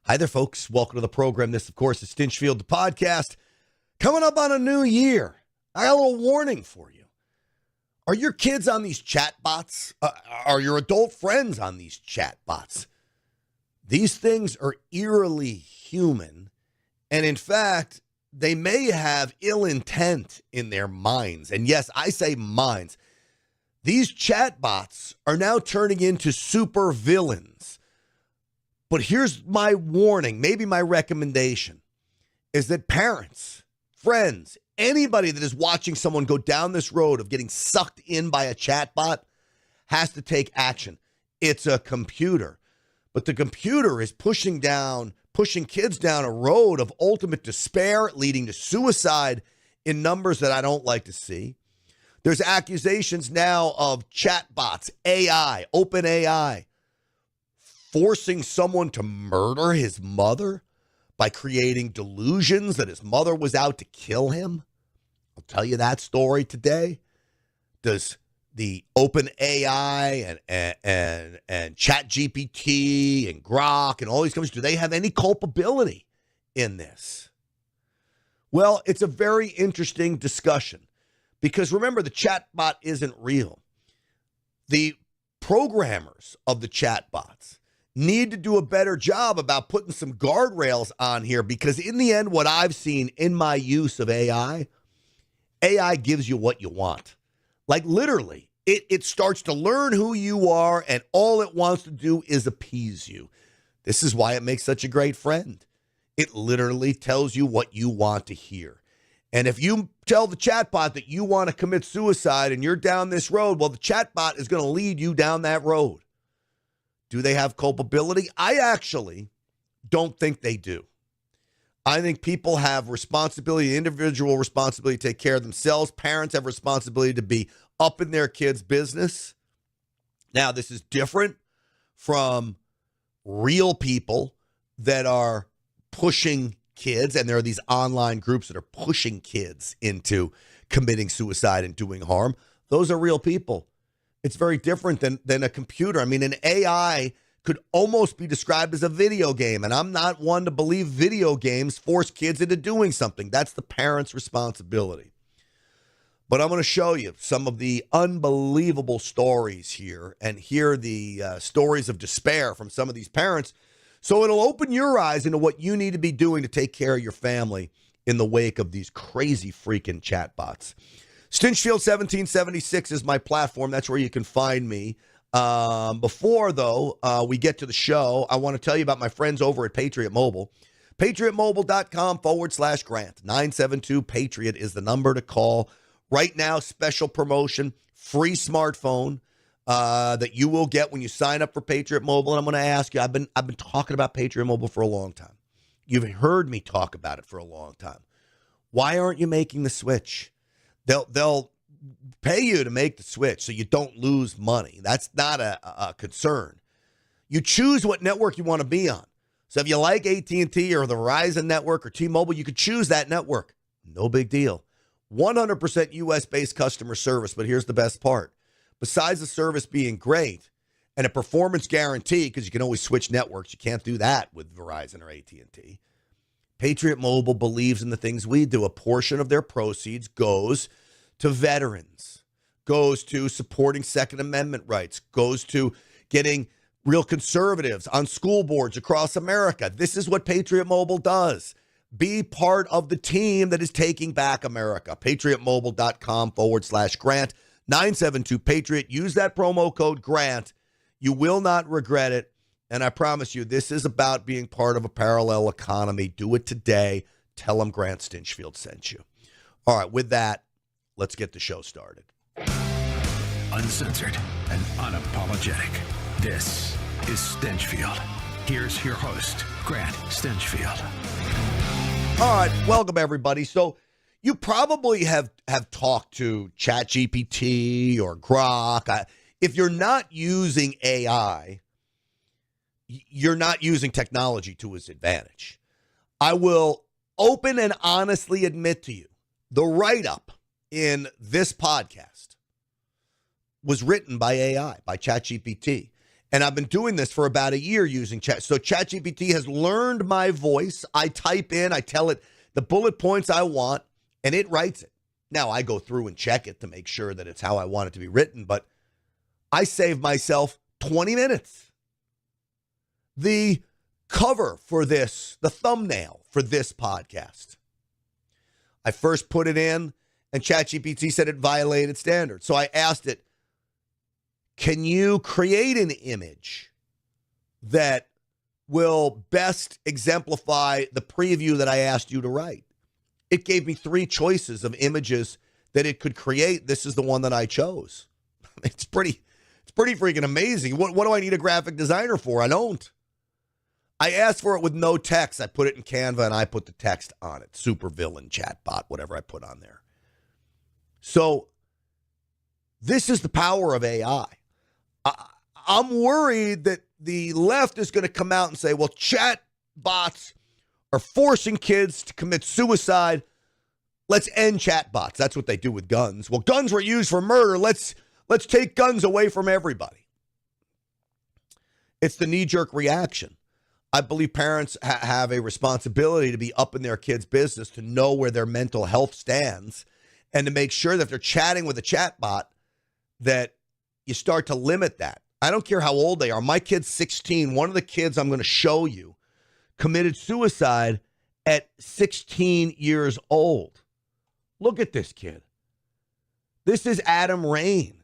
Hi there, folks. Welcome to the program. This, of course, is Stinchfield, the podcast. Coming up on a new year, I got a little warning for you. Are your kids on these chatbots? Are your adult friends on these chatbots? These things are eerily human, and in fact, they may have ill intent in their minds. And yes, I say minds. These chatbots are now turning into super villains. But here's my warning, maybe my recommendation, is that parents, friends, anybody that is watching someone go down this road of getting sucked in by a chatbot has to take action. It's a computer. But the computer is pushing kids down a road of ultimate despair, leading to suicide in numbers that I don't like to see. There's accusations now of chatbots, AI, open AI, forcing someone to murder his mother by creating delusions that his mother was out to kill him. I'll tell you that story today. Does the open AI and ChatGPT and Grok and all these companies, do they have any culpability in this? Well, it's a very interesting discussion because remember, the chatbot isn't real. The programmers of the chatbots need to do a better job about putting some guardrails on here because in the end, what I've seen in my use of AI gives you what you want. Like literally, it starts to learn who you are and all it wants to do is appease you. This is why it makes such a great friend. It literally tells you what you want to hear. And if you tell the chatbot that you want to commit suicide and you're down this road, well, the chatbot is going to lead you down that road. Do they have culpability? I actually don't think they do. I think people have responsibility, individual responsibility to take care of themselves. Parents have responsibility to be up in their kids' business. Now, this is different from real people that are pushing kids, and there are these online groups that are pushing kids into committing suicide and doing harm. Those are real people. It's very different than a computer. I mean, an AI could almost be described as a video game, and I'm not one to believe video games force kids into doing something. That's the parent's responsibility. But I'm going to show you some of the unbelievable stories here and hear the stories of despair from some of these parents. So it'll open your eyes into what you need to be doing to take care of your family in the wake of these crazy freaking chatbots. Stinchfield 1776 is my platform. That's where you can find me. Before, though, we get to the show, I want to tell you about my friends over at Patriot Mobile. PatriotMobile.com/Grant. 972-PATRIOT is the number to call. Right now, special promotion, free smartphone that you will get when you sign up for Patriot Mobile. And I'm going to ask you, I've been talking about Patriot Mobile for a long time. You've heard me talk about it for a long time. Why aren't you making the switch? They'll pay you to make the switch so you don't lose money. That's not a concern. You choose what network you want to be on. So if you like AT&T or the Verizon network or T-Mobile, you could choose that network. No big deal. 100% U.S.-based customer service, but here's the best part. Besides the service being great and a performance guarantee, because you can always switch networks, you can't do that with Verizon or AT&T. Patriot Mobile believes in the things we do. A portion of their proceeds goes to veterans, goes to supporting Second Amendment rights, goes to getting real conservatives on school boards across America. This is what Patriot Mobile does. Be part of the team that is taking back America. PatriotMobile.com/Grant. 972-PATRIOT. Use that promo code GRANT. You will not regret it. And I promise you, this is about being part of a parallel economy. Do it today. Tell them Grant Stinchfield sent you. All right, with that, let's get the show started. Uncensored and unapologetic. This is Stinchfield. Here's your host, Grant Stinchfield. All right, welcome everybody. So you probably have talked to ChatGPT or Grok. If you're not using AI, you're not using technology to its advantage. I will open and honestly admit to you, the write-up in this podcast was written by AI, by ChatGPT. And I've been doing this for about a year using chat. So ChatGPT has learned my voice. I type in, I tell it the bullet points I want, and it writes it. Now, I go through and check it to make sure that it's how I want it to be written, but I save myself 20 minutes. The cover for this, the thumbnail for this podcast, I first put it in, and ChatGPT said it violated standards. So I asked it, can you create an image that will best exemplify the preview that I asked you to write? It gave me 3 choices of images that it could create. This is the one that I chose. It's pretty freaking amazing. What do I need a graphic designer for? I don't. I asked for it with no text. I put it in Canva and I put the text on it. Super villain chatbot, whatever I put on there. So this is the power of AI. I'm worried that the left is going to come out and say, well, chatbots are forcing kids to commit suicide. Let's end chatbots. That's what they do with guns. Well, guns were used for murder. Let's take guns away from everybody. It's the knee-jerk reaction. I believe parents have a responsibility to be up in their kids' business, to know where their mental health stands, and to make sure that if they're chatting with a chatbot, that you start to limit that. I don't care how old they are. My kid's 16. One of the kids I'm going to show you committed suicide at 16 years old. Look at this kid. This is Adam Rain.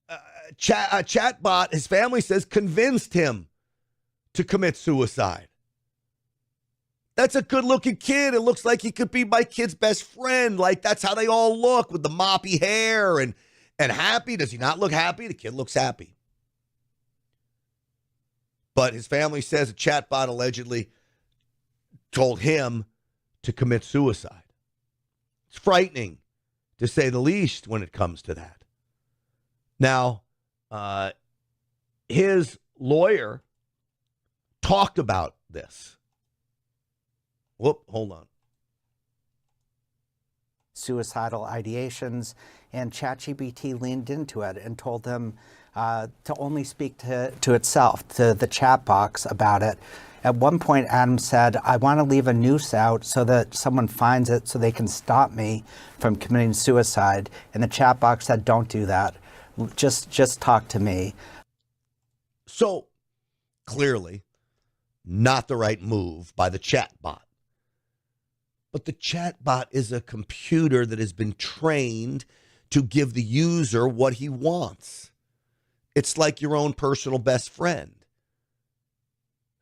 A chatbot, his family says, convinced him to commit suicide. That's a good-looking kid. It looks like he could be my kid's best friend. Like, that's how they all look, with the moppy hair and happy. Does he not look happy? The kid looks happy. But his family says a chatbot allegedly told him to commit suicide. It's frightening, to say the least, when it comes to that. Now, his lawyer talked about this. Whoop, hold on. Suicidal ideations, and ChatGPT leaned into it and told them to only speak to itself, to the chat box about it. At one point, Adam said, I want to leave a noose out so that someone finds it so they can stop me from committing suicide. And the chat box said, don't do that. Just talk to me. So, clearly, not the right move by the chatbot. But the chatbot is a computer that has been trained to give the user what he wants. It's like your own personal best friend.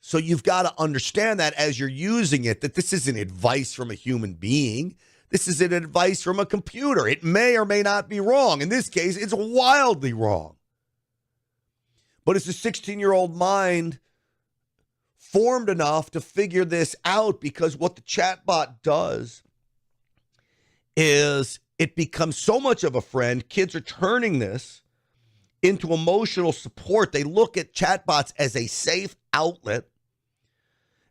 So you've got to understand that as you're using it, that this isn't advice from a human being. This is an advice from a computer. It may or may not be wrong. In this case, it's wildly wrong. But it's a 16-year-old mind formed enough to figure this out, because what the chatbot does is it becomes so much of a friend. Kids are turning this into emotional support. They look at chatbots as a safe outlet.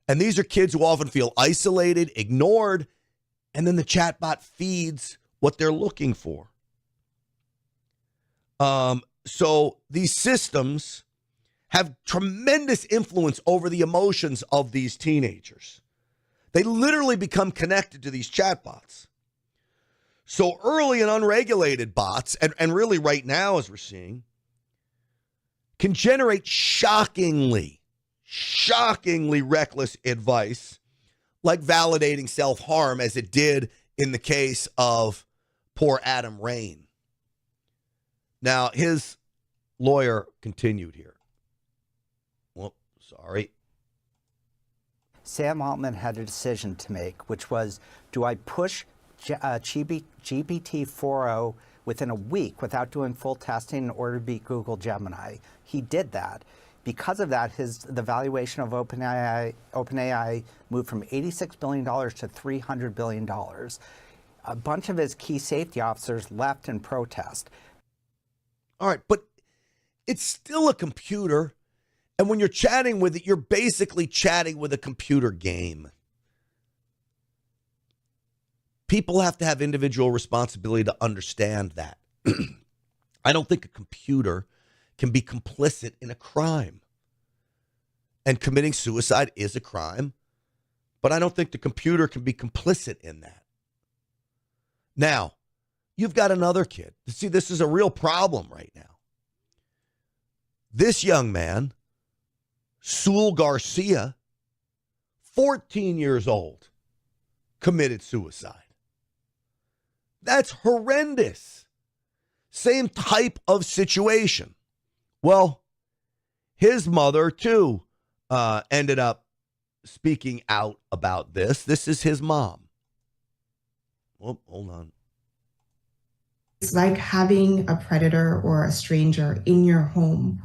And these are kids who often feel isolated, ignored, and then the chatbot feeds what they're looking for. So these systems have tremendous influence over the emotions of these teenagers. They literally become connected to these chatbots. So early and unregulated bots, and really right now, as we're seeing, can generate shockingly reckless advice, like validating self-harm, as it did in the case of poor Adam Rain. Now, his lawyer continued here. Well, sorry. Sam Altman had a decision to make, which was, do I push GPT 4.0 within a week without doing full testing in order to beat Google Gemini? He did that. Because of that, the valuation of OpenAI moved from $86 billion to $300 billion. A bunch of his key safety officers left in protest. All right, but it's still a computer. And when you're chatting with it, you're basically chatting with a computer game. People have to have individual responsibility to understand that. I don't think a computer can be complicit in a crime. And committing suicide is a crime, but I don't think the computer can be complicit in that. Now, you've got another kid. See, this is a real problem right now. This young man, Saul Garcia, 14 years old, committed suicide. That's horrendous. Same type of situation. Well, his mother, too, ended up speaking out about this. This is his mom. Oh, hold on. It's like having a predator or a stranger in your home.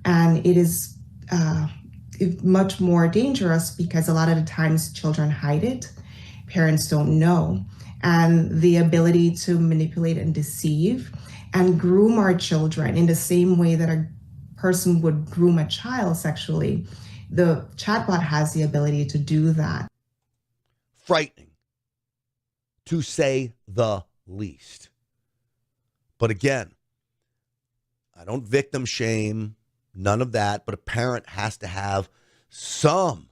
And it is much more dangerous because a lot of the times children hide it. Parents don't know. And the ability to manipulate and deceive and groom our children in the same way that a person would groom a child sexually, the chatbot has the ability to do that. Frightening, to say the least. But again, I don't victim shame, none of that, but a parent has to have some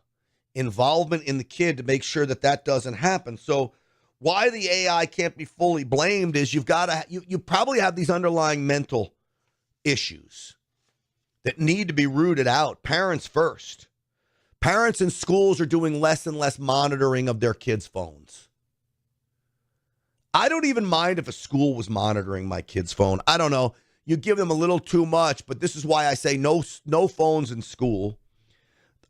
involvement in the kid to make sure that that doesn't happen. So why the AI can't be fully blamed is you probably have these underlying mental issues that need to be rooted out. Parents first. Parents in schools are doing less and less monitoring of their kids' phones. I don't even mind if a school was monitoring my kid's phone. I don't know. You give them a little too much, but this is why I say no phones in school.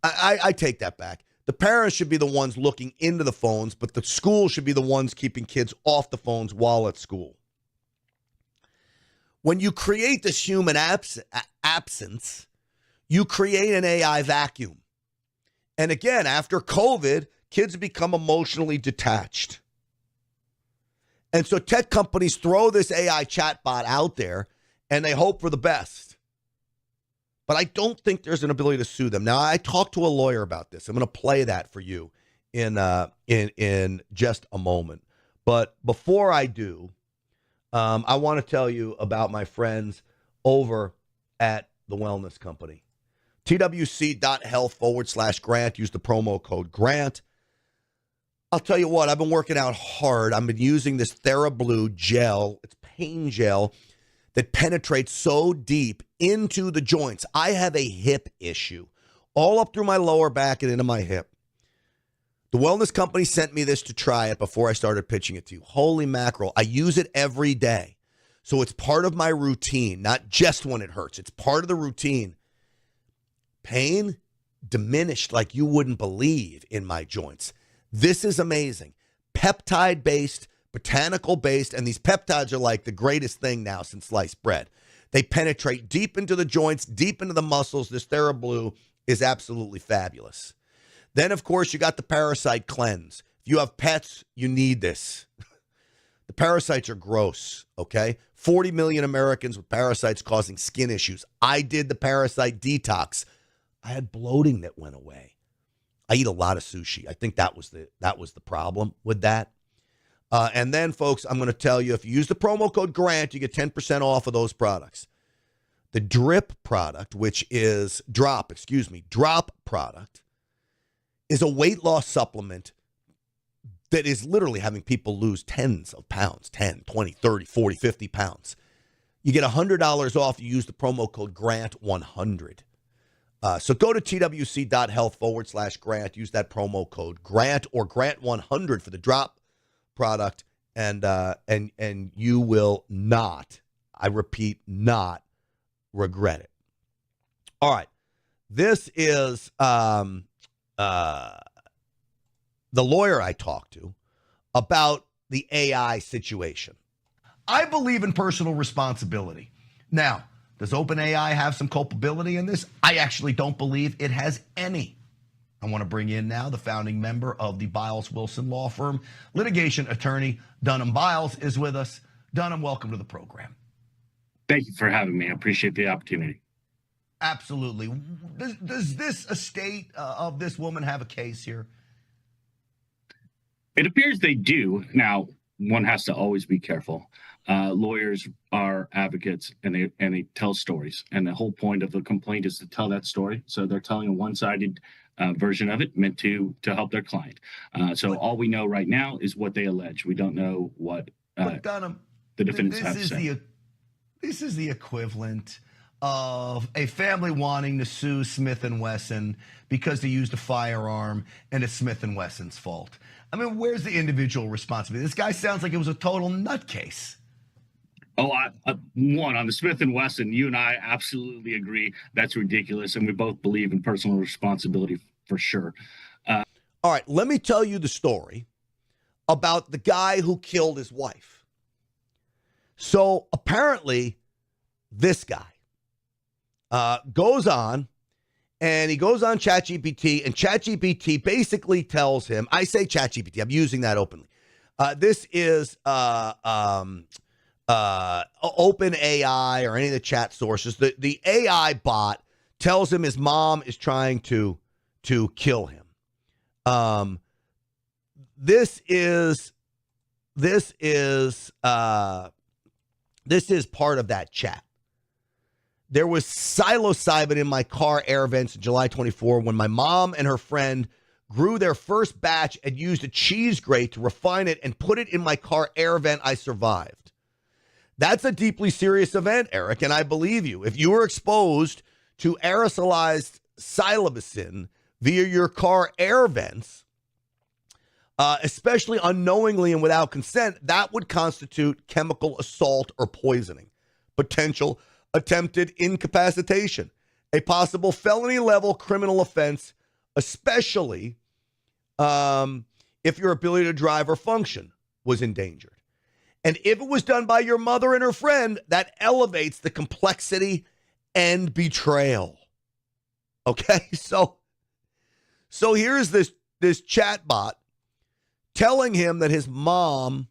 I take that back. The parents should be the ones looking into the phones, but the school should be the ones keeping kids off the phones while at school. When you create this human absence, you create an AI vacuum. And again, after COVID, kids become emotionally detached. And so tech companies throw this AI chatbot out there and they hope for the best. But I don't think there's an ability to sue them. Now, I talked to a lawyer about this. I'm going to play that for you in just a moment. But before I do, I want to tell you about my friends over at the Wellness Company. twc.health/Grant. Use the promo code Grant. I'll tell you what, I've been working out hard. I've been using this TheraBlue gel. It's pain gel that penetrates so deep into the joints. I have a hip issue all up through my lower back and into my hip. The Wellness Company sent me this to try it before I started pitching it to you. Holy mackerel. I use it every day. So it's part of my routine, not just when it hurts. It's part of the routine. Pain diminished like you wouldn't believe in my joints. This is amazing. Peptide-based, botanical-based, and these peptides are like the greatest thing now since sliced bread. They penetrate deep into the joints, deep into the muscles. This TheraBlue is absolutely fabulous. Then, of course, you got the parasite cleanse. If you have pets, you need this. The parasites are gross, okay? 40 million Americans with parasites causing skin issues. I did the parasite detox. I had bloating that went away. I eat a lot of sushi. I think that was the problem with that. And then, folks, I'm going to tell you, if you use the promo code Grant, you get 10% off of those products. The drop product, is a weight loss supplement that is literally having people lose tens of pounds, 10, 20, 30, 40, 50 pounds. You get $100 off. You use the promo code Grant100. So go to twc.health/Grant. Use that promo code Grant or Grant100 for the drop product, and you will not, I repeat, not regret it. All right. This is the lawyer I talked to about the AI situation. I believe in personal responsibility. Now, does OpenAI have some culpability in this? I actually don't believe it has any. I want to bring in now the founding member of the Biles Wilson Law Firm, litigation attorney Dunham Biles is with us. Dunham, welcome to the program. Thank you for having me. I appreciate the opportunity. Absolutely. Does this estate of this woman have a case here? It appears they do. Now, one has to always be careful. Lawyers are advocates, and they tell stories, and the whole point of the complaint is to tell that story. So they're telling a one-sided version of it, meant to help their client. So all we know right now is what they allege. We don't know what Dunham, the defendants have to say. This is the equivalent of a family wanting to sue Smith & Wesson because they used a firearm and it's Smith & Wesson's fault. I mean, where's the individual responsibility? This guy sounds like it was a total nutcase. Oh, one, on the Smith & Wesson, you and I absolutely agree. That's ridiculous, and we both believe in personal responsibility for sure. All right, let me tell you the story about the guy who killed his wife. So apparently, this guy goes on, and he goes on ChatGPT, and ChatGPT basically tells him, I say ChatGPT, I'm using that openly. This is OpenAI or any of the chat sources. The AI bot tells him his mom is trying to kill him. This is part of that chat. There was psilocybin in my car air vents in July 24 when my mom and her friend grew their first batch and used a cheese grate to refine it and put it in my car air vent. I survived. That's a deeply serious event, Eric, and I believe you. If you were exposed to aerosolized psilocybin via your car air vents, especially unknowingly and without consent, that would constitute chemical assault or poisoning, potential attempted incapacitation, a possible felony-level criminal offense, especially if your ability to drive or function was endangered. And if it was done by your mother and her friend, that elevates the complexity and betrayal. Okay, so here's this chatbot telling him that his mom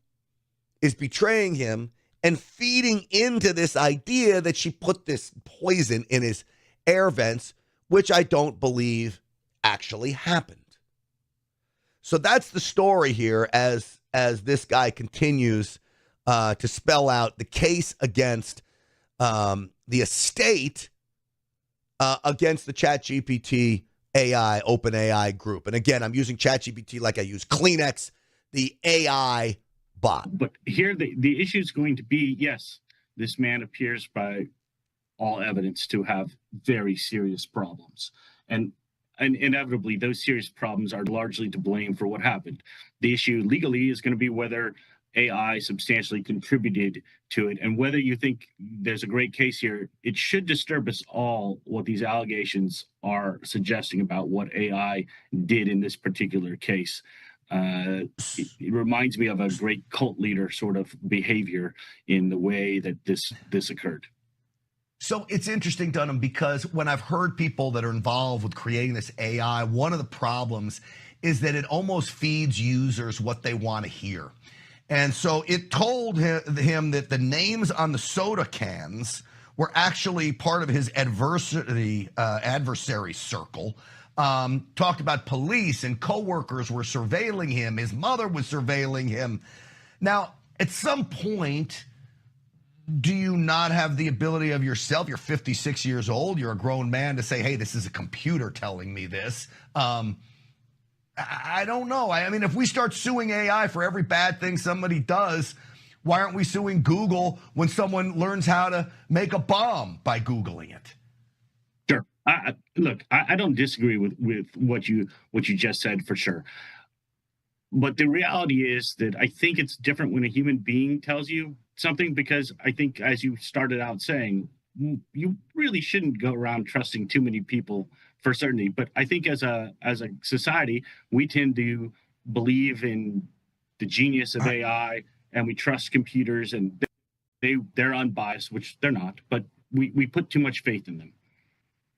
is betraying him and feeding into this idea that she put this poison in his air vents, which I don't believe actually happened. So that's the story here as this guy continues to spell out the case against the estate against the ChatGPT AI, OpenAI group. And again, I'm using ChatGPT like I use Kleenex, the AI bot. But here the issue is going to be, yes, this man appears by all evidence to have very serious problems. And inevitably, those serious problems are largely to blame for what happened. The issue legally is going to be whether AI substantially contributed to it. And whether you think there's a great case here, it should disturb us all what these allegations are suggesting about what AI did in this particular case. It reminds me of a great cult leader sort of behavior in the way that this occurred. So it's interesting, Dunham, because when I've heard people that are involved with creating this AI, one of the problems is that it almost feeds users what they want to hear. And so it told him that the names on the soda cans were actually part of his adversary circle. Talked about police and coworkers were surveilling him. His mother was surveilling him. Now, at some point, do you not have the ability of yourself? You're 56 years old. You're a grown man to say, hey, this is a computer telling me this. I don't know. I mean, if we start suing AI for every bad thing somebody does, why aren't we suing Google when someone learns how to make a bomb by Googling it? Sure. Look, I don't disagree with what you just said for sure. But the reality is that I think it's different when a human being tells you something, because I think, as you started out saying, you really shouldn't go around trusting too many people for certainty. But I think as a society, we tend to believe in the genius of AI, and we trust computers, and they're unbiased, which they're not, but we put too much faith in them.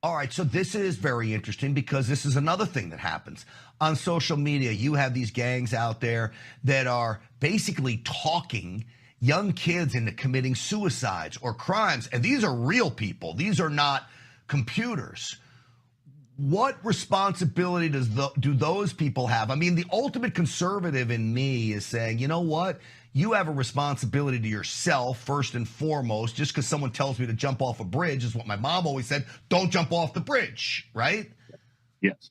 All right, so this is very interesting because this is another thing that happens. On social media, you have these gangs out there that are basically talking young kids into committing suicides or crimes, and these are real people. These are not computers. what responsibility do those people have? I mean, the ultimate conservative in me is saying, you know what? You have a responsibility to yourself first and foremost. Just because someone tells me to jump off a bridge is what my mom always said. Don't jump off the bridge, right? Yes.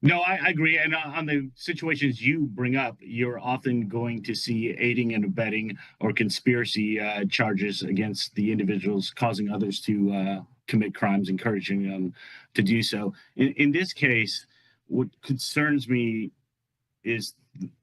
No, I agree. And on the situations you bring up, you're often going to see aiding and abetting or conspiracy charges against the individuals causing others to commit crimes, encouraging them to do so. In this case, what concerns me is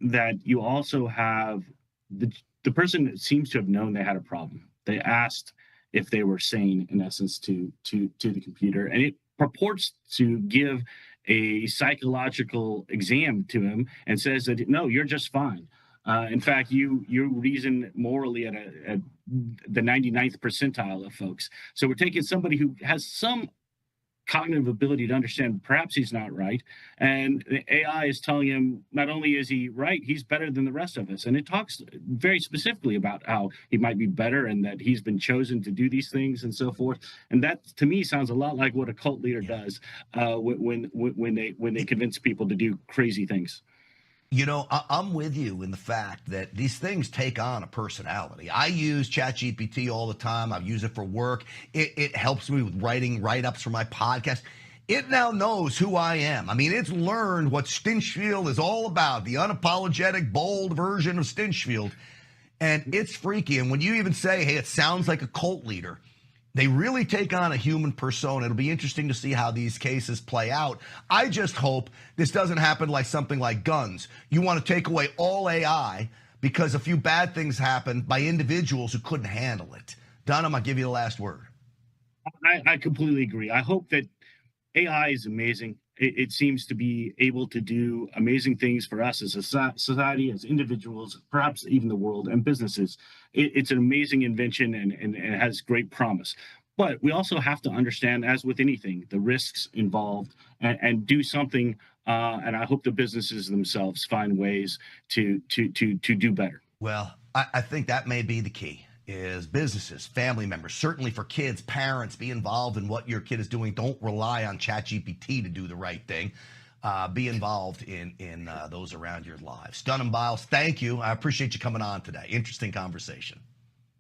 that you also have the person seems to have known they had a problem. They asked if they were sane, in essence, to the computer, and it purports to give a psychological exam to him and says that no, you're just fine. In fact, you reason morally at the 99th percentile of folks. So we're taking somebody who has some cognitive ability to understand perhaps he's not right, and the AI is telling him not only is he right, he's better than the rest of us. And it talks very specifically about how he might be better and that he's been chosen to do these things and so forth. And that to me sounds a lot like what a cult leader does when they convince people to do crazy things. You know, I'm with you in the fact that these things take on a personality. I use ChatGPT all the time. I've used it for work. It helps me with writing write-ups for my podcast. It now knows who I am. I mean, it's learned what Stinchfield is all about, the unapologetic, bold version of Stinchfield. And it's freaky. And when you even say, hey, it sounds like a cult leader, they really take on a human persona. It'll be interesting to see how these cases play out. I just hope this doesn't happen like something like guns. You want to take away all AI because a few bad things happened by individuals who couldn't handle it. Dunham, I'll give you the last word. I completely agree. I hope that AI is amazing. It seems to be able to do amazing things for us as a society, as individuals, perhaps even the world and businesses. It's an amazing invention and it has great promise. But we also have to understand, as with anything, the risks involved and do something. And I hope the businesses themselves find ways to do better. Well, I think that may be the key. Is businesses, family members, certainly for kids, parents, be involved in what your kid is doing. Don't rely on ChatGPT to do the right thing. Be involved in those around your lives. Dunham Biles, thank you. I appreciate you coming on today. Interesting conversation.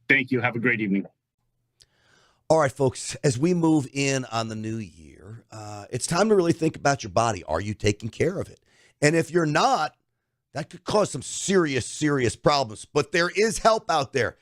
Thank you. Have a great evening. All right, folks, as we move in on the new year, it's time to really think about your body. Are you taking care of it? And if you're not, that could cause some serious, serious problems. But there is help out there.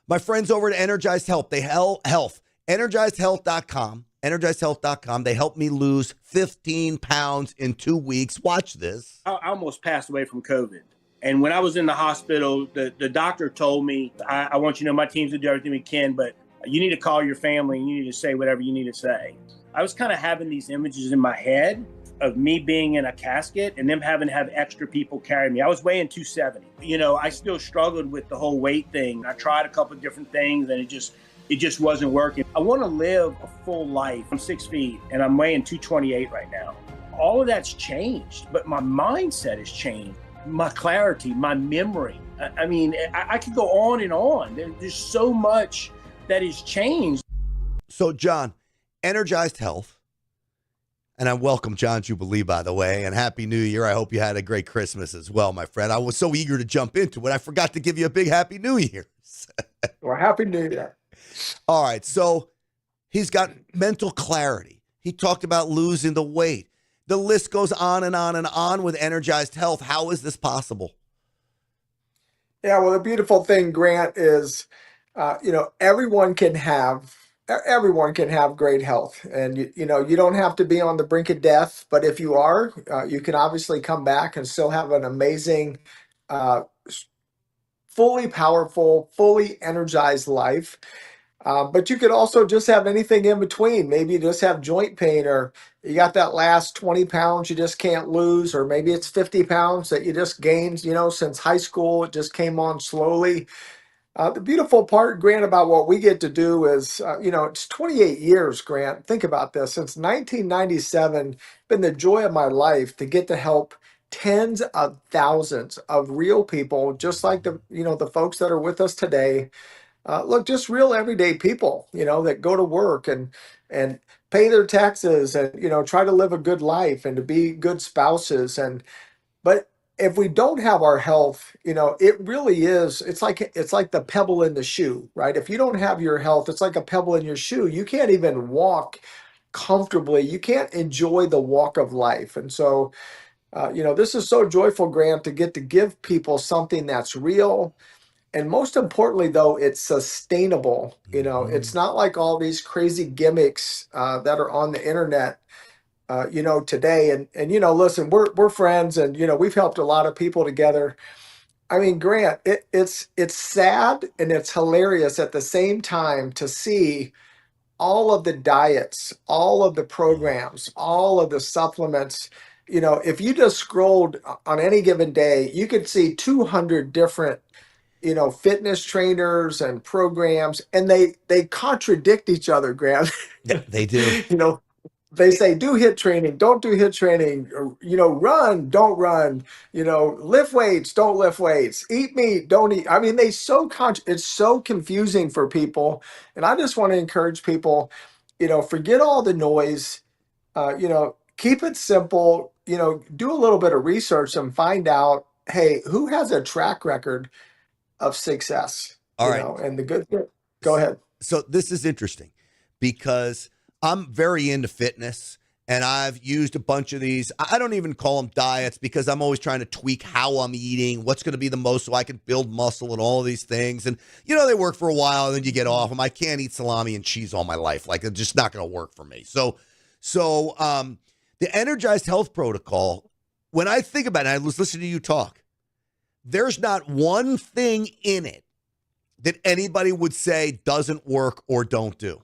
My friends over at Energized Health, energizedhealth.com, energizedhealth.com. They helped me lose 15 pounds in 2 weeks. Watch this. I almost passed away from COVID. And when I was in the hospital, the doctor told me, I want you to know my team's going to do everything we can, but you need to call your family and you need to say whatever you need to say. I was kind of having these images in my head of me being in a casket and them having to have extra people carry me. I was weighing 270. You know, I still struggled with the whole weight thing. I tried a couple of different things and it just wasn't working. I want to live a full life. I'm 6 feet and I'm weighing 228 right now. All of that's changed, but my mindset has changed. My clarity, my memory. I mean, I could go on and on. There's so much that has changed. So, John, Energized Health. And I welcome John Jubilee, by the way, and Happy New Year. I hope you had a great Christmas as well, my friend. I was so eager to jump into it, I forgot to give you a big Happy New Year. Well, Happy New Year. All right, so he's got mental clarity. He talked about losing the weight. The list goes on and on and on with Energized Health. How is this possible? Yeah, well, the beautiful thing, Grant, is, everyone can have great health. And, you don't have to be on the brink of death. But if you are, you can obviously come back and still have an amazing, fully powerful, fully energized life. But you could also just have anything in between. Maybe you just have joint pain, or you got that last 20 pounds you just can't lose, or maybe it's 50 pounds that you just gained, since high school. It just came on slowly. The beautiful part, Grant, about what we get to do is, it's 28 years, Grant. Think about this. Since 1997, been the joy of my life to get to help tens of thousands of real people, just like the folks that are with us today. Look, just real everyday people, that go to work and pay their taxes and, try to live a good life and to be good spouses. But if we don't have our health, it really is, it's like the pebble in the shoe, right? If you don't have your health, it's like a pebble in your shoe. You can't even walk comfortably. You can't enjoy the walk of life. And so, this is so joyful, Grant, to get to give people something that's real. And most importantly, though, it's sustainable. It's not like all these crazy gimmicks that are on the internet, today. And listen, we're friends, and we've helped a lot of people together. I mean, Grant, it's sad and it's hilarious at the same time to see all of the diets, all of the programs, all of the supplements. If you just scrolled on any given day, you could see 200 different, fitness trainers and programs, and they contradict each other, Grant. Yeah, they do. They say do hit training, don't do hit training, or, run, don't run, lift weights, don't lift weights, eat meat, don't eat. I mean, it's so confusing for people. And I just want to encourage people, forget all the noise, keep it simple, do a little bit of research and find out, hey, who has a track record of success, All right. and the good thing. Go ahead. So this is interesting because I'm very into fitness and I've used a bunch of these. I don't even call them diets because I'm always trying to tweak how I'm eating, what's going to be the most so I can build muscle and all of these things. And, they work for a while and then you get off them. I can't eat salami and cheese all my life. Like, it's just not going to work for me. So the Energized Health Protocol, when I think about it, I was listening to you talk, there's not one thing in it that anybody would say doesn't work or don't do.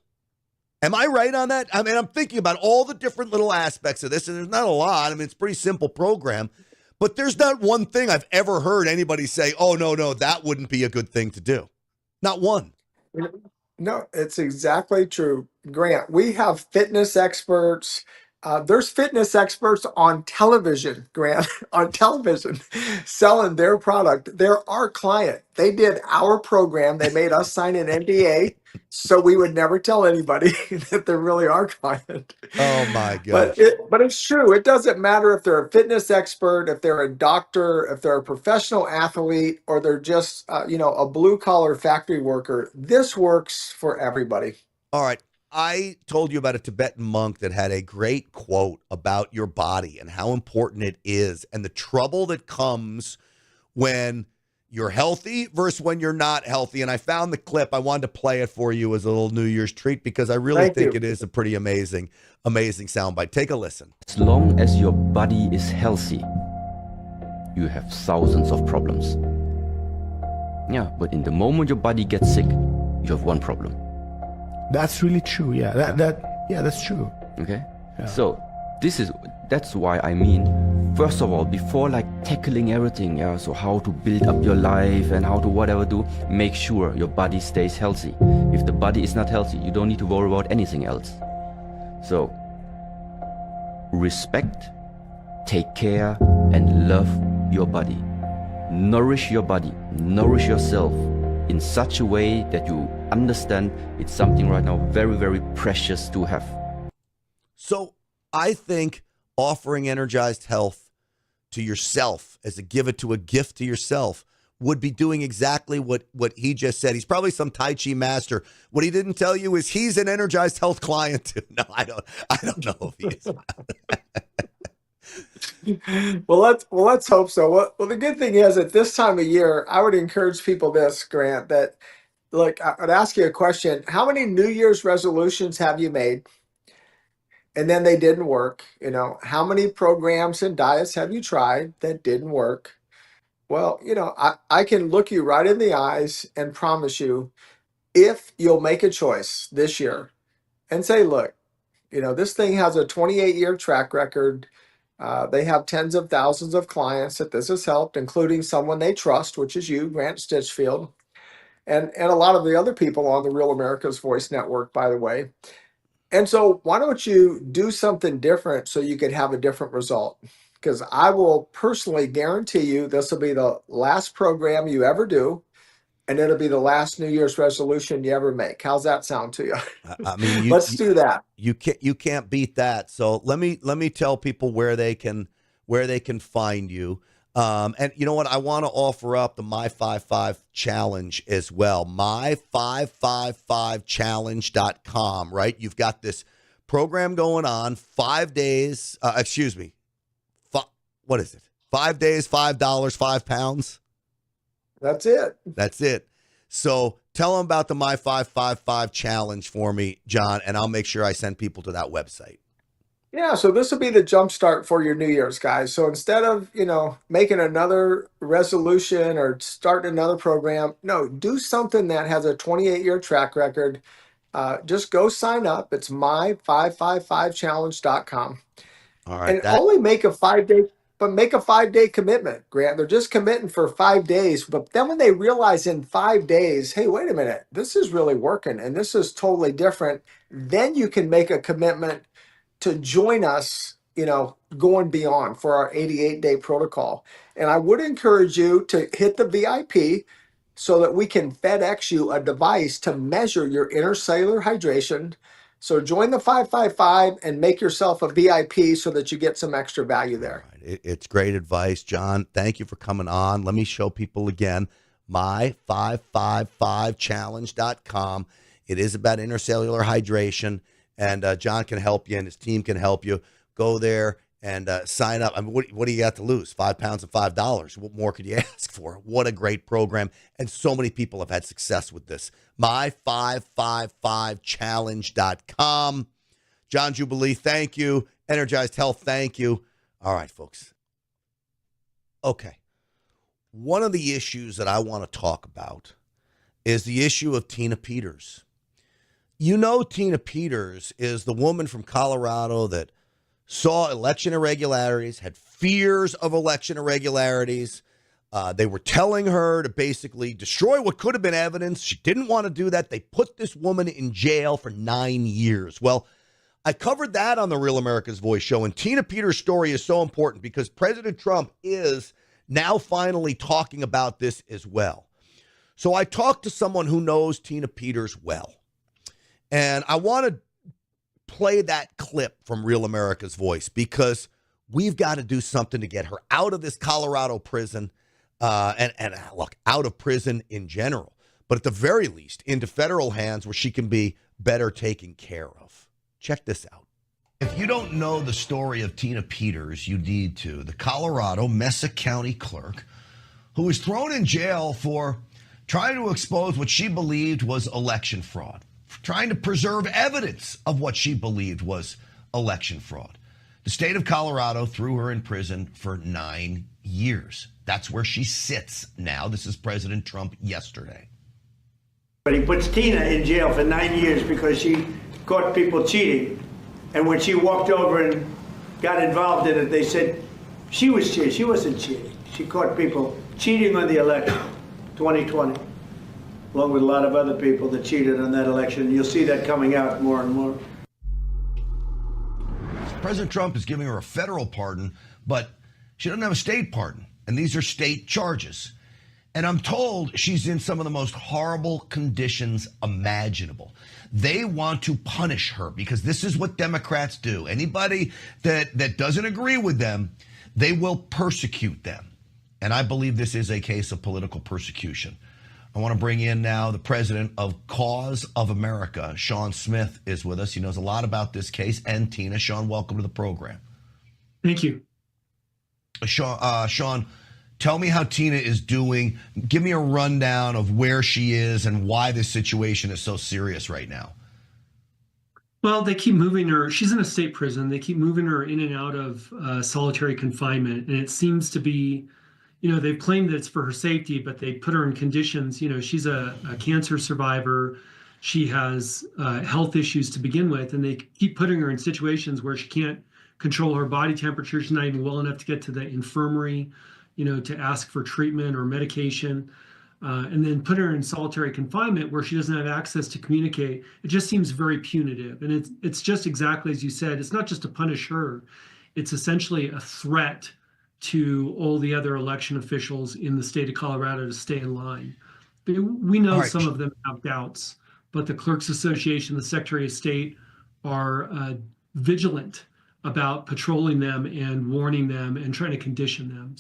Am I right on that? I mean, I'm thinking about all the different little aspects of this, and there's not a lot. I mean, it's a pretty simple program, but there's not one thing I've ever heard anybody say, oh, no, that wouldn't be a good thing to do. Not one. No, it's exactly true, Grant. We have fitness experts. There's fitness experts on television, Grant, on television, selling their product. They're our client. They did our program. They made us sign an NDA so we would never tell anybody that they're really our client. Oh, my But gosh. but it's true. It doesn't matter if they're a fitness expert, if they're a doctor, if they're a professional athlete, or they're just a blue collar factory worker. This works for everybody. All right. I told you about a Tibetan monk that had a great quote about your body and how important it is and the trouble that comes when you're healthy versus when you're not healthy. And I found the clip. I wanted to play it for you as a little New Year's treat because I really Thank think you. it is a pretty amazing soundbite. Take a listen. As long as your body is healthy, you have thousands of problems. Yeah, but in the moment your body gets sick, you have one problem. That's really true. Yeah, that's true. Okay? Yeah. So that's why I mean, first of all, before like tackling everything, yeah, so how to build up your life and how to whatever do, make sure your body stays healthy. If the body is not healthy, you don't need to worry about anything else. So respect, take care, and love your body. Nourish your body, nourish yourself in such a way that you understand it's something right now very, very precious to have. So I think offering Energized Health to yourself as a gift to yourself would be doing exactly what he just said. He's probably some Tai Chi master. What he didn't tell you is he's an Energized Health client too. No, I don't know if he is. Well, let's hope so. Well, the good thing is at this time of year, I would encourage people this, Grant, that look, I'd ask you a question. How many New Year's resolutions have you made? And then they didn't work. How many programs and diets have you tried that didn't work? Well, I can look you right in the eyes and promise you, if you'll make a choice this year and say, look, this thing has a 28-year track record. They have tens of thousands of clients that this has helped, including someone they trust, which is you, Grant Stitchfield, and a lot of the other people on the Real America's Voice Network, by the way. And so why don't you do something different so you could have a different result? Because I will personally guarantee you this will be the last program you ever do. and it'll be the last New Year's resolution you ever make. How's that sound to you? I mean, Let's do that. You can't beat that. So let me tell people where they can find you. And you know what? I want to offer up the My 5-5 challenge as well. My555challenge.com, right? You've got this program going on, 5 days. What is it? 5 days, $5, 5 pounds. That's it. That's it. So tell them about the My 555 challenge for me, John, and I'll make sure I send people to that website. Yeah, so this will be the jumpstart for your New Year's, guys. So instead of, making another resolution or starting another program, no, do something that has a 28-year track record. Just go sign up. It's my555challenge.com. All right. And only make a 5-day commitment, Grant. They're just committing for 5 days. But then when they realize in 5 days, hey, wait a minute, this is really working and this is totally different, then you can make a commitment to join us, going beyond for our 88-day protocol. And I would encourage you to hit the VIP so that we can FedEx you a device to measure your intercellular hydration. So join the 555 and make yourself a VIP so that you get some extra value there. Right. It's great advice, John. Thank you for coming on. Let me show people again, my555challenge.com. It is about intercellular hydration. And John can help you and his team can help you. Go there and sign up. I mean, what do you got to lose? 5 pounds and $5. What more could you ask for? What a great program. And so many people have had success with this. My555challenge.com. John Jubilee, thank you. Energized Health, thank you. All right, folks. Okay. One of the issues that I want to talk about is the issue of Tina Peters. You know, Tina Peters is the woman from Colorado that saw election irregularities, had fears of election irregularities. They were telling her to basically destroy what could have been evidence. She didn't want to do that. They put this woman in jail for 9 years. Well, I covered that on the Real America's Voice show, and Tina Peters' story is so important because President Trump is now finally talking about this as well. So I talked to someone who knows Tina Peters well. And I want to play that clip from Real America's Voice because we've got to do something to get her out of this Colorado prison and look, out of prison in general, but at the very least into federal hands where she can be better taken care of. Check this out. If you don't know the story of Tina Peters, you need to. The Colorado Mesa County clerk who was thrown in jail for trying to expose what she believed was election fraud. Trying to preserve evidence of what she believed was election fraud. The state of Colorado threw her in prison for 9 years. That's where she sits now. This is President Trump yesterday. But he puts Tina in jail for 9 years because she caught people cheating. And when she walked over and got involved in it, they said she was cheating. She wasn't cheating. She caught people cheating on the election, 2020. Along with a lot of other people that cheated on that election. You'll see that coming out more and more. President Trump is giving her a federal pardon, but she doesn't have a state pardon. And these are state charges. And I'm told she's in some of the most horrible conditions imaginable. They want to punish her because this is what Democrats do. Anybody that doesn't agree with them, they will persecute them. And I believe this is a case of political persecution. I want to bring in now the president of Cause of America. Sean Smith is with us. He knows a lot about this case and Tina. Sean, welcome to the program. Thank you. Sean, tell me how Tina is doing. Give me a rundown of where she is and why this situation is so serious right now. Well, they keep moving her. She's in a state prison. They keep moving her in and out of solitary confinement. And it seems to be, they've claimed that it's for her safety, but they put her in conditions. She's a cancer survivor. She has health issues to begin with, and they keep putting her in situations where she can't control her body temperature. She's not even well enough to get to the infirmary, to ask for treatment or medication, and then put her in solitary confinement where she doesn't have access to communicate. It just seems very punitive. And it's just exactly as you said. It's not just to punish her. It's essentially a threat to all the other election officials in the state of Colorado to stay in line. We know All right. some of them have doubts, but the Clerks Association, the Secretary of State are vigilant about patrolling them and warning them and trying to condition them.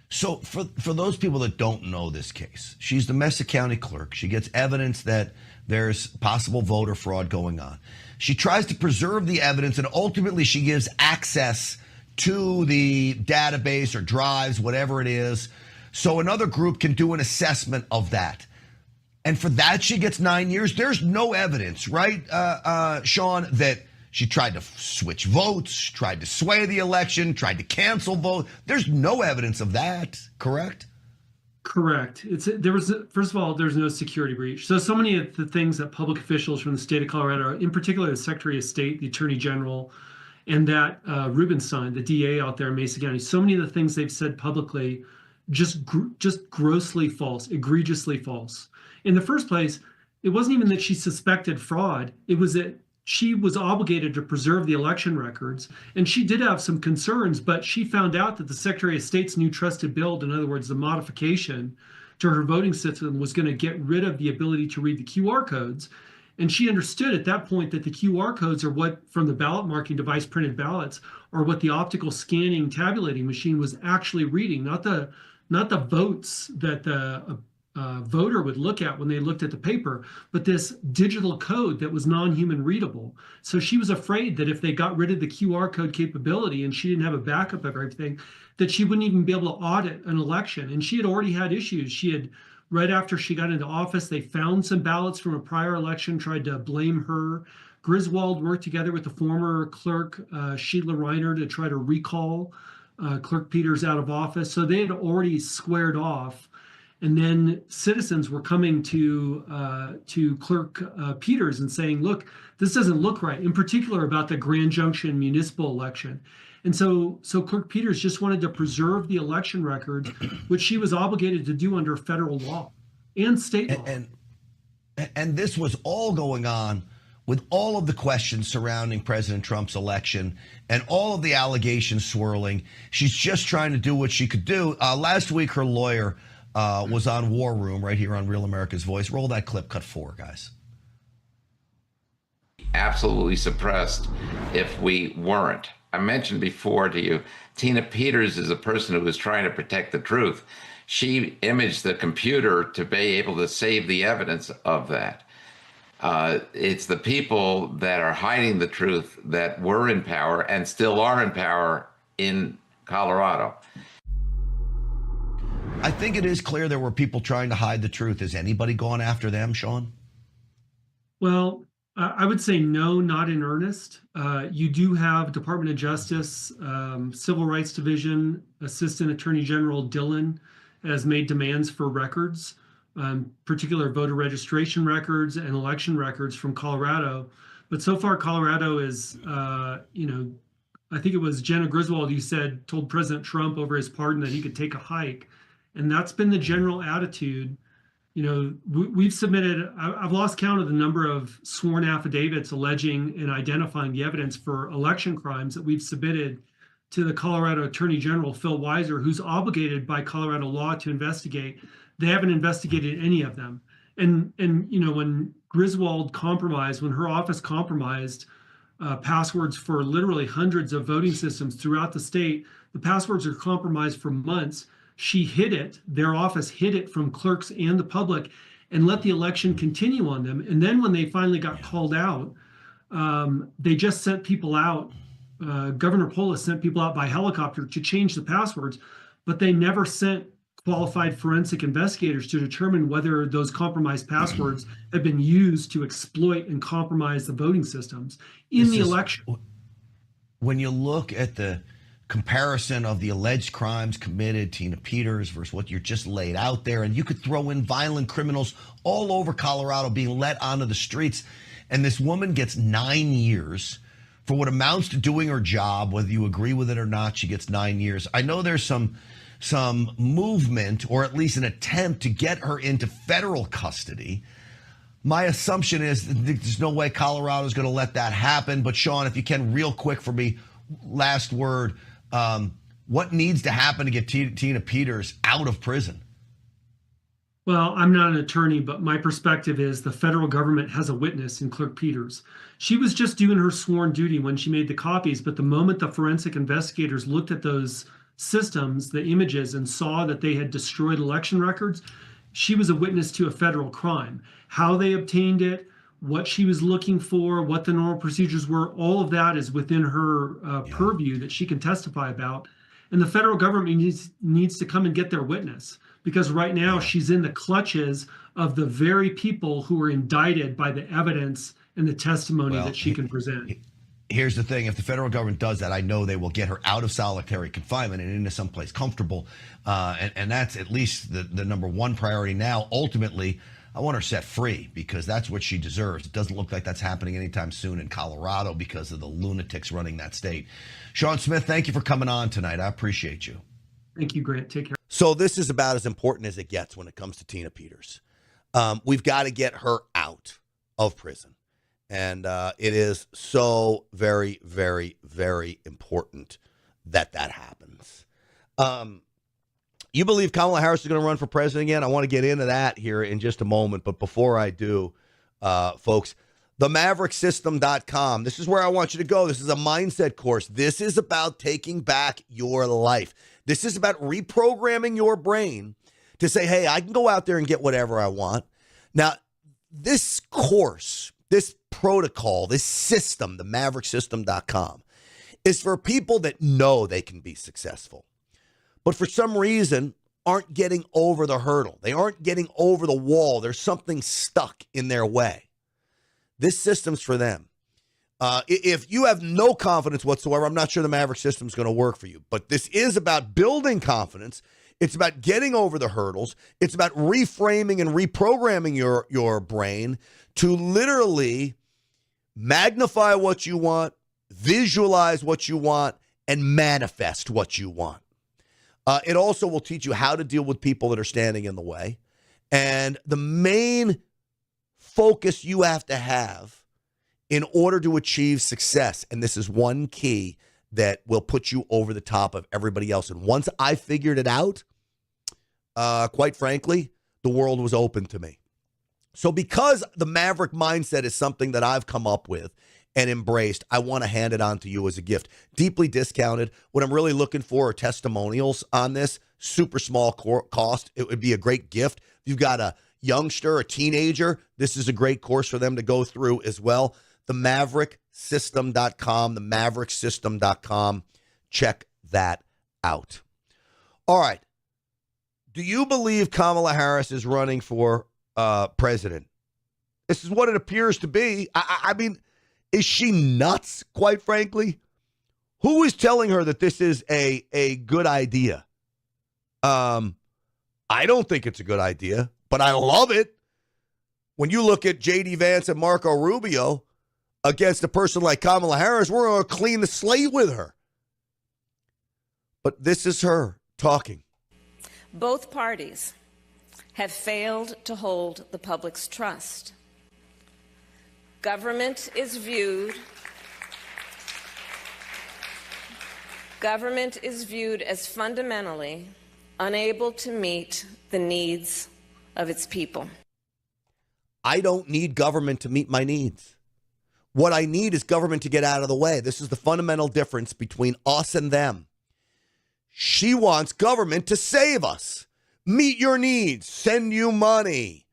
So for those people that don't know this case, she's the Mesa County clerk. She gets evidence that there's possible voter fraud going on. She tries to preserve the evidence, and ultimately she gives access to the database or drives, whatever it is, so another group can do an assessment of that. And for that, she gets 9 years. There's no evidence, right, Sean, that she tried to switch votes, tried to sway the election, tried to cancel vote. There's no evidence of that, correct? Correct. First of all, there's no security breach. So many of the things that public officials from the state of Colorado, in particular the Secretary of State, the Attorney General, and that Rubenstein, the DA out there in Mesa County, so many of the things they've said publicly just grossly false, egregiously false. In the first place, it wasn't even that she suspected fraud. It was that she was obligated to preserve the election records, and she did have some concerns, but she found out that the Secretary of State's new trusted build, in other words, the modification to her voting system, was going to get rid of the ability to read the QR codes. And she understood at that point that the QR codes are what, from the ballot marking device printed ballots, are what the optical scanning tabulating machine was actually reading, not the votes that the voter would look at when they looked at the paper, but this digital code that was non-human readable. So she was afraid that if they got rid of the QR code capability and she didn't have a backup of everything, that she wouldn't even be able to audit an election. And she had already had issues. Right after she got into office, they found some ballots from a prior election, tried to blame her. Griswold worked together with the former clerk, Sheila Reiner, to try to recall Clerk Peters out of office. So they had already squared off. And then citizens were coming to Clerk Peters and saying, look, this doesn't look right, in particular about the Grand Junction municipal election. And so Clerk Peters just wanted to preserve the election records, which she was obligated to do under federal law and state law. And this was all going on with all of the questions surrounding President Trump's election and all of the allegations swirling. She's just trying to do what she could do. Last week, her lawyer was on War Room right here on Real America's Voice. Roll that clip, cut 4, guys. Absolutely suppressed if we weren't. I mentioned before to you, Tina Peters is a person who was trying to protect the truth. She imaged the computer to be able to save the evidence of that. It's the people that are hiding the truth that were in power and still are in power in Colorado. I think it is clear there were people trying to hide the truth. Has anybody gone after them, Sean? Well, I would say no, not in earnest. You do have Department of Justice, Civil Rights Division, Assistant Attorney General Dillon has made demands for records, particular voter registration records and election records from Colorado. But so far, Colorado is, I think it was Jenna Griswold who told President Trump over his pardon that he could take a hike. And that's been the general attitude. We've submitted, I've lost count of the number of sworn affidavits alleging and identifying the evidence for election crimes that we've submitted to the Colorado Attorney General, Phil Weiser, who's obligated by Colorado law to investigate. They haven't investigated any of them. And when Griswold compromised, when her office compromised passwords for literally hundreds of voting systems throughout the state, the passwords are compromised for months. She hid it, their office hid it from clerks and the public and let the election continue on them. And then when they finally got called out, they just sent people out. Governor Polis sent people out by helicopter to change the passwords, but they never sent qualified forensic investigators to determine whether those compromised passwords had been used to exploit and compromise the voting systems in the election. When you look at the comparison of the alleged crimes committed, Tina Peters, versus what you're just laid out there, and you could throw in violent criminals all over Colorado being let onto the streets, and this woman gets 9 years for what amounts to doing her job, whether you agree with it or not. She gets 9 years. I know there's some movement, or at least an attempt, to get her into federal custody. My assumption is there's no way Colorado is going to let that happen. But Sean, if you can, real quick for me, last word, what needs to happen to get Tina Peters out of prison? Well, I'm not an attorney, but my perspective is the federal government has a witness in Clerk Peters. She was just doing her sworn duty when she made the copies, but the moment the forensic investigators looked at those systems, the images, and saw that they had destroyed election records, she was a witness to a federal crime. How they obtained it, what she was looking for, what the normal procedures were, all of that is within her purview that she can testify about. And the federal government needs to come and get their witness, because right now she's in the clutches of the very people who are indicted by the evidence and the testimony that she can present. Here's the thing. If the federal government does that, I know they will get her out of solitary confinement and into someplace comfortable. And that's at least the number one priority now. Ultimately, I want her set free because that's what she deserves. It doesn't look like that's happening anytime soon in Colorado because of the lunatics running that state. Sean Smith, thank you for coming on tonight. I appreciate you. Thank you, Grant. Take care. So this is about as important as it gets when it comes to Tina Peters. We've got to get her out of prison. And it is so very, very, very important that happens. You believe Kamala Harris is going to run for president again? I want to get into that here in just a moment. But before I do, folks, themavericksystem.com. This is where I want you to go. This is a mindset course. This is about taking back your life. This is about reprogramming your brain to say, hey, I can go out there and get whatever I want. Now, this course, this protocol, this system, themavericksystem.com, is for people that know they can be successful, but for some reason aren't getting over the hurdle. They aren't getting over the wall. There's something stuck in their way. This system's for them. If you have no confidence whatsoever, I'm not sure the Maverick system is going to work for you. But this is about building confidence. It's about getting over the hurdles. It's about reframing and reprogramming your brain to literally magnify what you want, visualize what you want, and manifest what you want. It also will teach you how to deal with people that are standing in the way. And the main focus you have to have in order to achieve success, and this is one key that will put you over the top of everybody else. And once I figured it out, quite frankly, the world was open to me. So because the Maverick mindset is something that I've come up with and embraced, I want to hand it on to you as a gift. Deeply discounted. What I'm really looking for are testimonials on this. Super small cost. It would be a great gift. If you've got a youngster, a teenager, this is a great course for them to go through as well. Themavericksystem.com, themavericksystem.com. Check that out. All right. Do you believe Kamala Harris is running for president? This is what it appears to be. I mean, is she nuts, quite frankly? Who is telling her that this is a good idea? I don't think it's a good idea, but I love it. When you look at J.D. Vance and Marco Rubio against a person like Kamala Harris, we're going to clean the slate with her. But this is her talking. Both parties have failed to hold the public's trust. Government is viewed as fundamentally unable to meet the needs of its people. I don't need government to meet my needs. What I need is government to get out of the way. This is the fundamental difference between us and them. She wants government to save us, meet your needs, send you money,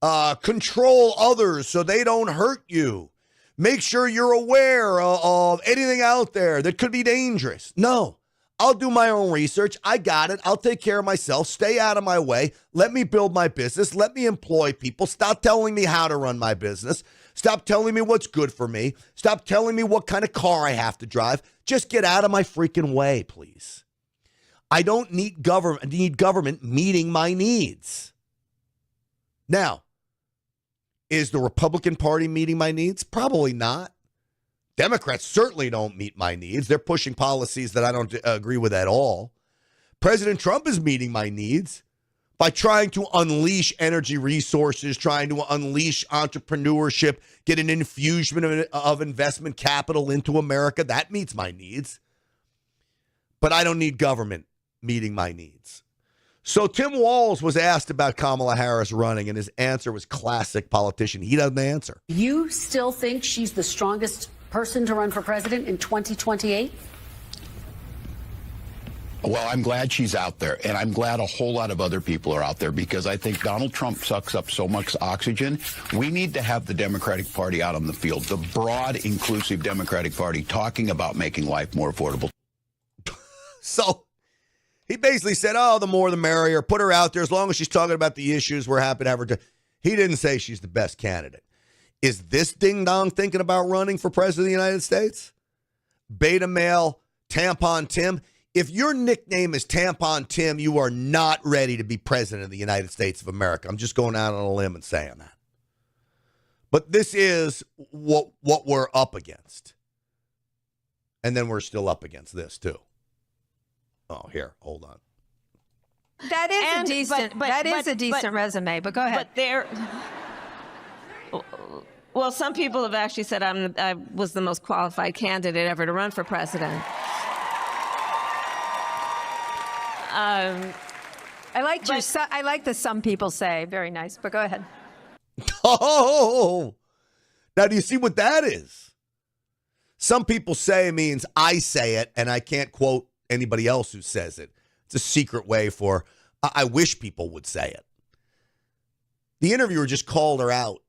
control others so they don't hurt you, make sure you're aware of anything out there that could be dangerous. No, I'll do my own research. I got it. I'll take care of myself. Stay out of my way. Let me build my business. Let me employ people. Stop telling me how to run my business. Stop telling me what's good for me. Stop telling me what kind of car I have to drive. Just get out of my freaking way, please. I don't need government meeting my needs. Now, is the Republican Party meeting my needs? Probably not. Democrats certainly don't meet my needs. They're pushing policies that I don't agree with at all. President Trump is meeting my needs by trying to unleash energy resources, trying to unleash entrepreneurship, get an infusion of investment capital into America. That meets my needs. But I don't need government meeting my needs. So Tim Walz was asked about Kamala Harris running, and his answer was classic politician. He doesn't answer. You still think she's the strongest person to run for president in 2028? Well, I'm glad she's out there, and I'm glad a whole lot of other people are out there, because I think Donald Trump sucks up so much oxygen. We need to have the Democratic Party out on the field, the broad, inclusive Democratic Party, talking about making life more affordable. So he basically said, oh, the more the merrier. Put her out there. As long as she's talking about the issues, we're happy to have her. He didn't say she's the best candidate. Is this ding-dong thinking about running for president of the United States? Beta male, tampon Tim. If your nickname is Tampon Tim, you are not ready to be president of the United States of America. I'm just going out on a limb and saying that. But this is what we're up against. And then we're still up against this, too. Oh, here, hold on. That is a decent resume, but go ahead. But there, well, some people have actually said I was the most qualified candidate ever to run for president. I like the some people say. Very nice, but go ahead. Oh, now do you see what that is? Some people say means I say it, and I can't quote anybody else who says it. It's a secret way for, I wish people would say it. The interviewer just called her out.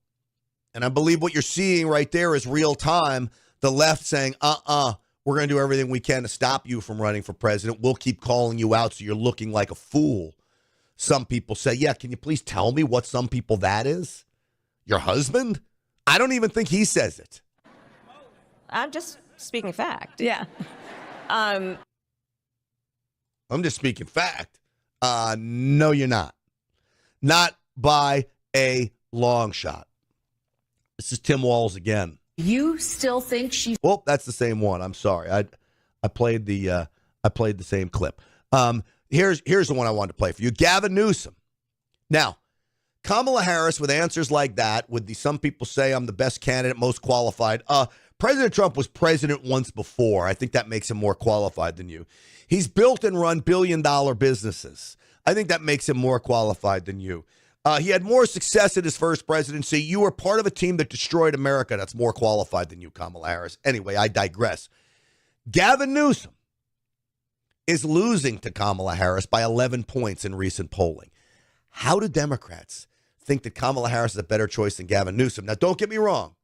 And I believe what you're seeing right there is real time. The left saying, we're going to do everything we can to stop you from running for president. We'll keep calling you out so you're looking like a fool. Some people say, yeah, can you please tell me what some people that is? Your husband? I don't even think he says it. I'm just speaking fact. Yeah. I'm just speaking fact. No, you're not. Not by a long shot. This is Tim Walz again. You still think she's... Well, that's the same one. I'm sorry. I played the same clip. Here's the one I wanted to play for you. Gavin Newsom. Now, Kamala Harris with answers like that, with the some people say I'm the best candidate, most qualified. President Trump was president once before. I think that makes him more qualified than you. He's built and run billion-dollar businesses. I think that makes him more qualified than you. He had more success in his first presidency. You were part of a team that destroyed America. That's more qualified than you, Kamala Harris. Anyway, I digress. Gavin Newsom is losing to Kamala Harris by 11 points in recent polling. How do Democrats think that Kamala Harris is a better choice than Gavin Newsom? Now, don't get me wrong.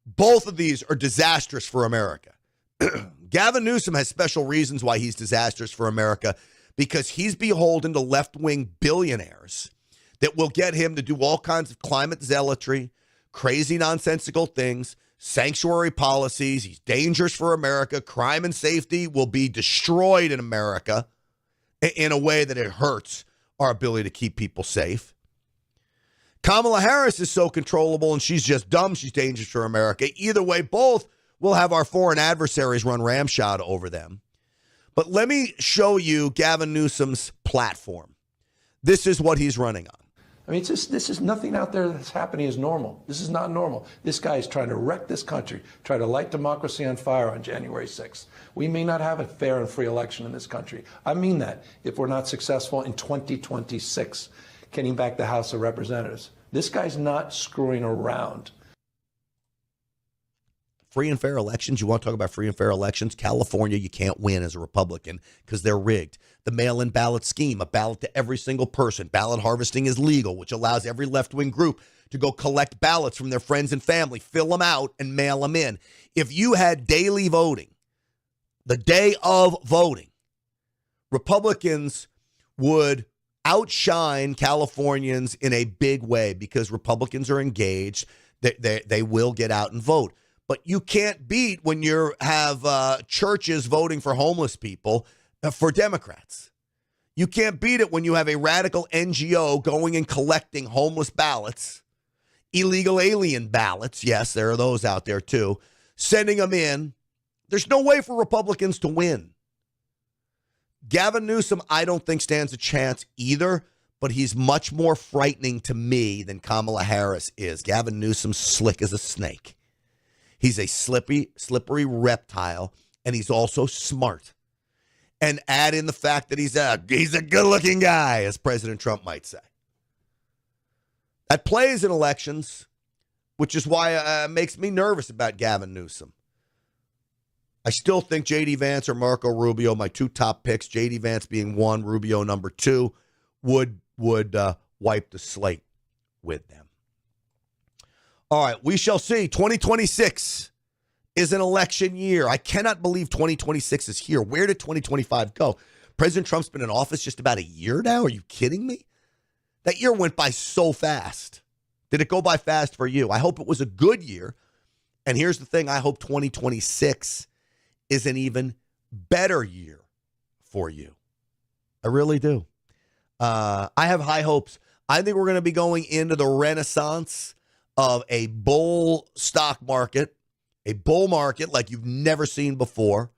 Both of these are disastrous for America. Gavin Newsom has special reasons why he's disastrous for America, because he's beholden to left-wing billionaires that will get him to do all kinds of climate zealotry, crazy nonsensical things, sanctuary policies. He's dangerous for America. Crime and safety will be destroyed in America in a way that it hurts our ability to keep people safe. Kamala Harris is so controllable, and she's just dumb. She's dangerous for America. Either way, both will have our foreign adversaries run ramshot over them. But let me show you Gavin Newsom's platform. This is what he's running on. I mean, this is nothing out there that's happening is normal. This is not normal. This guy is trying to wreck this country, try to light democracy on fire on January 6th. We may not have a fair and free election in this country. I mean that if we're not successful in 2026, getting back the House of Representatives. This guy's not screwing around. Free and fair elections. You want to talk about free and fair elections? California, you can't win as a Republican because they're rigged. The mail-in ballot scheme, a ballot to every single person. Ballot harvesting is legal, which allows every left-wing group to go collect ballots from their friends and family, fill them out, and mail them in. If you had daily voting, the day of voting, Republicans would outshine Californians in a big way because Republicans are engaged. They will get out and vote. But you can't beat when you have churches voting for homeless people for Democrats. You can't beat it when you have a radical NGO going and collecting homeless ballots, illegal alien ballots. Yes, there are those out there too. Sending them in. There's no way for Republicans to win. Gavin Newsom, I don't think stands a chance either, but he's much more frightening to me than Kamala Harris is. Gavin Newsom's slick as a snake. He's a slippery reptile, and he's also smart. and add in the fact that he's a good-looking guy, as President Trump might say. That plays in elections, which is why it makes me nervous about Gavin Newsom. I still think J.D. Vance or Marco Rubio, my two top picks, J.D. Vance being 1, Rubio number 2, would wipe the slate with them. All right, we shall see. 2026 is an election year. I cannot believe 2026 is here. Where did 2025 go? President Trump's been in office just about a year now. Are you kidding me? That year went by so fast. Did it go by fast for you? I hope it was a good year. And here's the thing. I hope 2026 is an even better year for you. I really do. I have high hopes. I think we're going to be going into the renaissance of a bull stock market, a bull market like you've never seen before.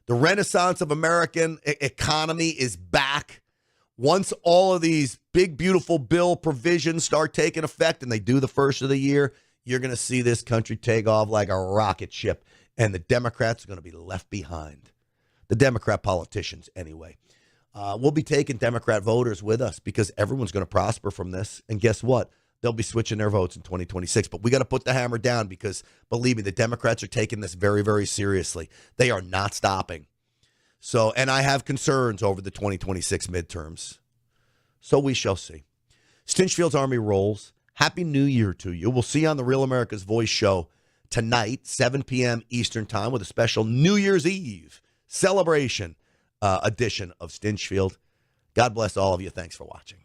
The renaissance of American economy is back. Once all of these big, beautiful bill provisions start taking effect, and they do the first of the year, you're going to see this country take off like a rocket ship, and the Democrats are going to be left behind. The Democrat politicians, anyway. We'll be taking Democrat voters with us because everyone's going to prosper from this. And guess what? They'll be switching their votes in 2026. But we got to put the hammer down because, believe me, the Democrats are taking this very, very seriously. They are not stopping. So, and I have concerns over the 2026 midterms. So we shall see. Stinchfield's Army rolls. Happy New Year to you. We'll see you on the Real America's Voice show tonight, 7 p.m. Eastern Time, with a special New Year's Eve celebration edition of Stinchfield. God bless all of you. Thanks for watching.